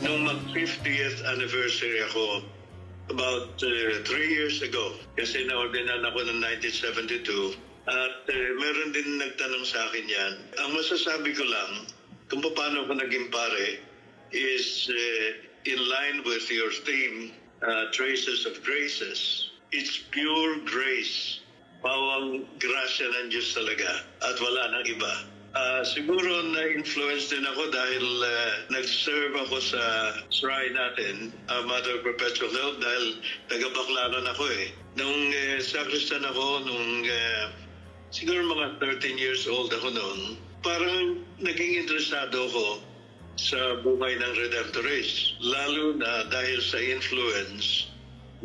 Nung mag-50th anniversary ako, about 3 years ago, kasi na-ordinan ako ng 1972, at meron din nagtanong sa akin yan. Ang masasabi ko lang, kung paano ako naging pare, is in line with your theme, Traces of Graces. It's pure grace. Pawang grasya ng Diyos talaga at wala nang iba. Siguro na-influence din ako dahil nag-serve ako sa shrine natin, Mother Perpetual Help, dahil taga-Baclaran ako eh. Nung sacristan ako, nung siguro mga 13 years old ako noon, parang naging interesado ako sa buhay ng Redemptorist. Lalo na dahil sa influence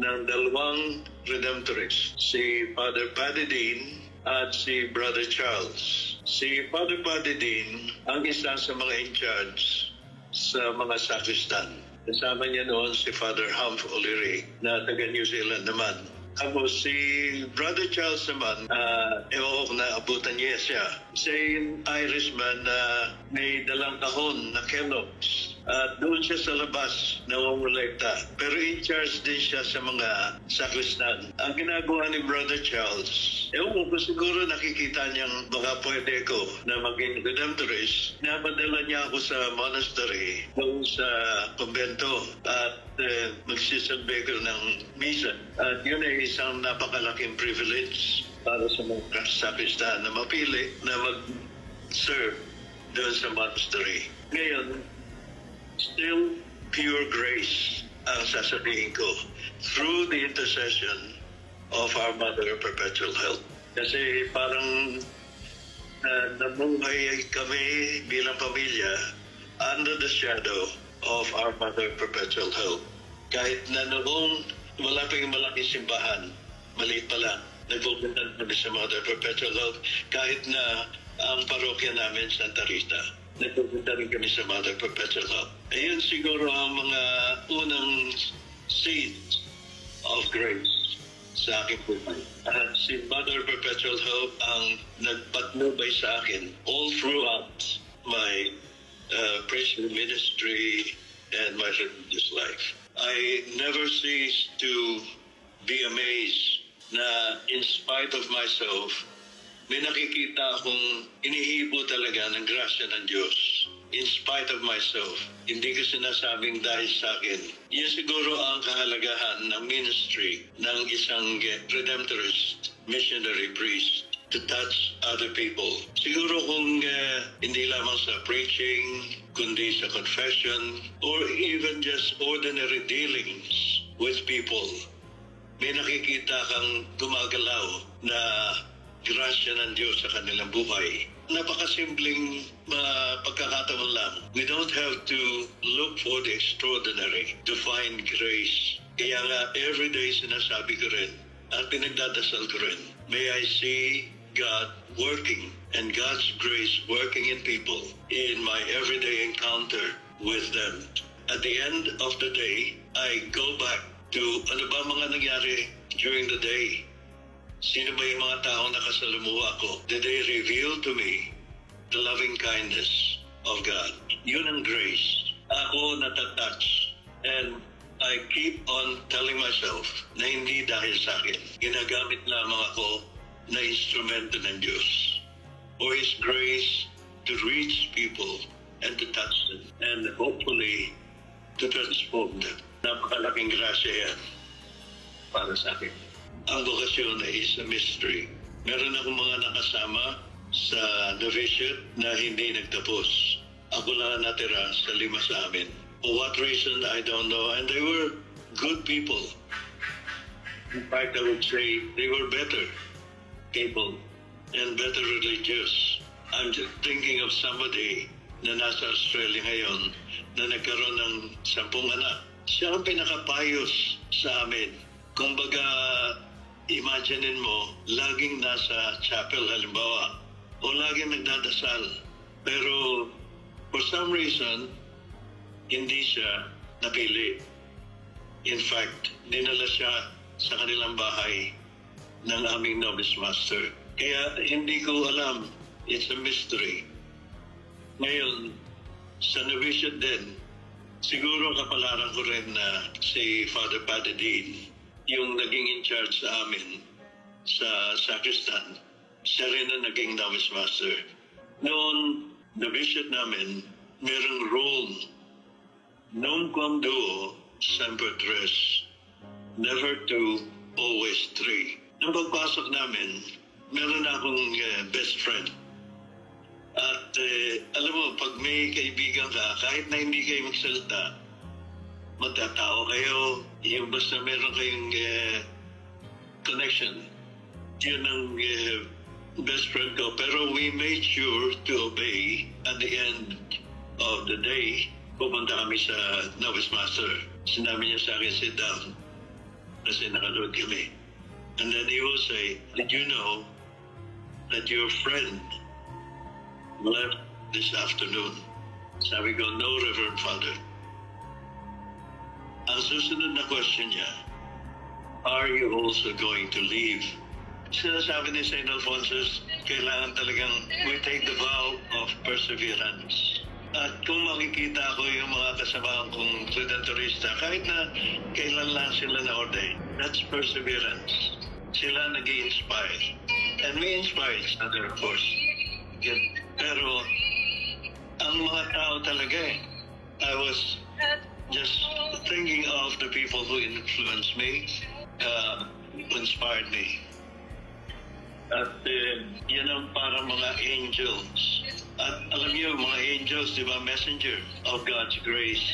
ng dalawang Redemptorists, si Father Paddy Dean at si Brother Charles. Si Father Paddy Dean ang isa sa mga in charge sa mga sacristan. Kasama niya noon si Father Humph O'Leary na taga New Zealand naman. Tapos si Brother Charles naman, ewan ko na abutan niya siya. Siya yung Irishman na may dalang kahon na Kellogg's. At doon siya sa labas nangongolekta. Pero in charge din siya sa mga sakristan. Ang ginagawa ni Brother Charles, ewan ko siguro nakikita niyang baka pwede ko na maging Redemptorist. Napadala niya ako sa monastery, doon sa kumbento at magsisilbi ko ng misa. At yun ay isang napakalaking privilege para sa mga sakristan na mapili na mag-serve doon sa monastery. Ngayon, still pure grace ang sasabihin ko through the intercession of our Mother Perpetual Help. Kasi parang nabuhay kami bilang pamilya under the shadow of our Mother Perpetual Help. Kahit na noong wala pa yung malaking simbahan, maliit pa lang, nagpupuntan kami sa Mother Perpetual Help. Kahit na ang parokya namin, Santa Rita, nagpupunta rin kami sa Mother Perpetual Help. Ayun siguro ang mga unang seeds of grace sa aking buhay. At si Mother Perpetual Help ang nagpatnubay sa akin all throughout my priestly ministry and my religious life. I never cease to be amazed na in spite of myself, may nakikita akong inihibo talaga ng grasya ng Diyos. In spite of myself, hindi ko sinasabing dahil sa akin. Yun siguro ang kahalagahan ng ministry ng isang Redemptorist missionary priest, to touch other people. Siguro kung hindi lamang sa preaching, kundi sa confession, or even just ordinary dealings with people, may nakikita kang gumagalaw na grasya ng Diyos sa kanilang buhay. Napakasimpleng pagkakataon lang. We don't have to look for the extraordinary to find grace. Kaya nga, everyday sinasabi ko rin at pinagdadasal ko rin, may I see God working and God's grace working in people in my everyday encounter with them. At the end of the day, I go back to ano ba mga nangyari during the day. Sino ba yung mga taong nakasalamuha ko? Did they reveal to me the loving kindness of God? Yun ang grace. Ako natatouch. And I keep on telling myself na hindi dahil sa akin. Ginagamit lamang ako na instrumento ng Diyos for His grace to reach people and to touch them and hopefully to transform them. Napakalaking grasya yan para sa akin. Ang bokasyon ay is a mystery. Meron akong mga nakasama sa novitiate na hindi nagtapos. Ako lang natira sa 5 sa amin. For what reason, I don't know. And they were good people. In fact, I would say they were better people and better religious. I'm just thinking of somebody na nasa Australia ngayon na nagkaroon ng 10 anak. Siya ang pinakapayos sa amin. Kumbaga, imaginein mo, laging nasa chapel halimbawa, o laging nagdadasal. Pero, for some reason, hindi siya napili. In fact, dinala siya sa kanilang bahay ng aming novice master. Kaya hindi ko alam, it's a mystery. Ngayon, sa novitiate din, Siguro kapalaran ko rin na si Father Paddy Dean, yung naging in charge sa amin sa sacristan, siya rin ang naging novice master. Noon, the bishop namin, merong rule, non quam duo, semper tres, never two, always three. Nung pagpasok namin, meron akong best friend. At alam mo, pag may kaibigan ka, kahit na hindi kayo magsalita, magtatao kayo, yung basta meron kayong connection. Yun ang best friend ko. Pero we made sure to obey. At the end of the day, pupunta kami sa novice master. Sinabi niya sa akin, sit down. Kasi nakalood kami. And then he will say, did you know that your friend left this afternoon? Sabi ko, no, Reverend Father. Ang susunod na question niya, are you also going to leave? Sinasabi ni St. Alphonsus, kailangan talagang we take the vow of perseverance. At kung makikita ko yung mga kasamahan kong redentorista, kahit na kailan lang sila na-ordain, that's perseverance. Sila nag-i-inspire. And we inspire each other, of course. Yun. Pero, ang mga tao talaga I was just thinking of the people who influenced me, who inspired me. At yan ang parang mga angels. At alam niyo, mga angels, di ba, messenger of God's grace.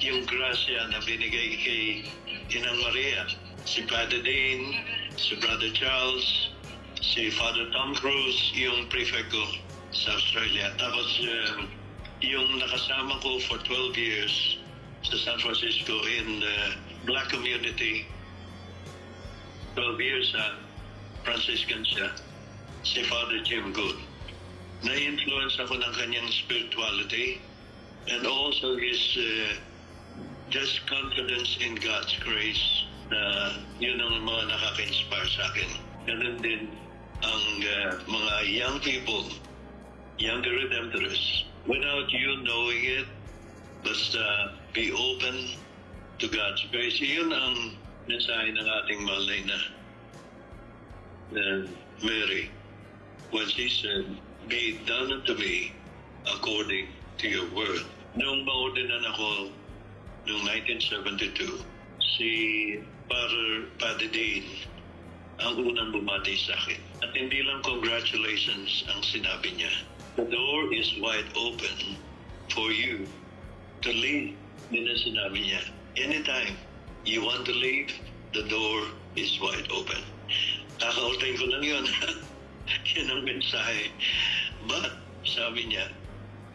Yung grasya na binigay kay Inang Maria, si Padre Dean, si Brother Charles, si Father Tom Cruise, yung prefect ko sa Australia. Tapos yung nakasama ko for 12 years sa San Francisco in Black community. 12 years Franciscan siya, si Father Jim Good. Na-influence ako ng kanyang spirituality and also his just confidence in God's grace na yun ang mga nakaka-inspire sa akin. Ganun din ang mga young people, younger redemptorists, without you knowing it, basta be open to God's grace. Yun ang mensahe ng ating mahal na ina, Mary, when she said, be it done unto me according to your word. Nung ma-ordinan ako noong 1972, si Father Paddy Dean ang unang bumati sa akin. At hindi lang congratulations ang sinabi niya. The door is wide open for you to leave. Yun ang sinabi niya. Anytime you want to leave, the door is wide open. Kakaultayin ko lang yun. Yun ang mensahe. But, sabi niya,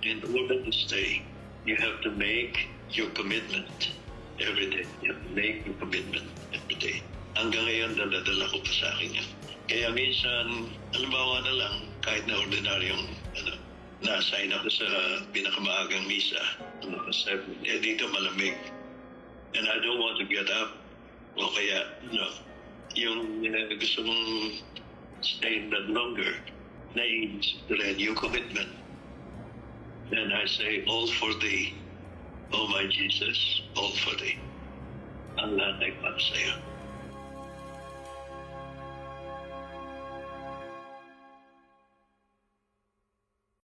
in order to stay, you have to make your commitment every day. You have to make your commitment every day. Hanggang ngayon, dala-dala ko pa sa akin yan. Kaya minsan, halimbawa na lang, kahit na ordinaryong na-assign ako sa pinakamaagang misa, dito malamig. And I don't want to get up. O kaya, yung gusto mong stay that longer, na-iisip rin yung commitment. And I say, all for thee, O my Jesus, all for thee. Ang lahat ay para sa'yo.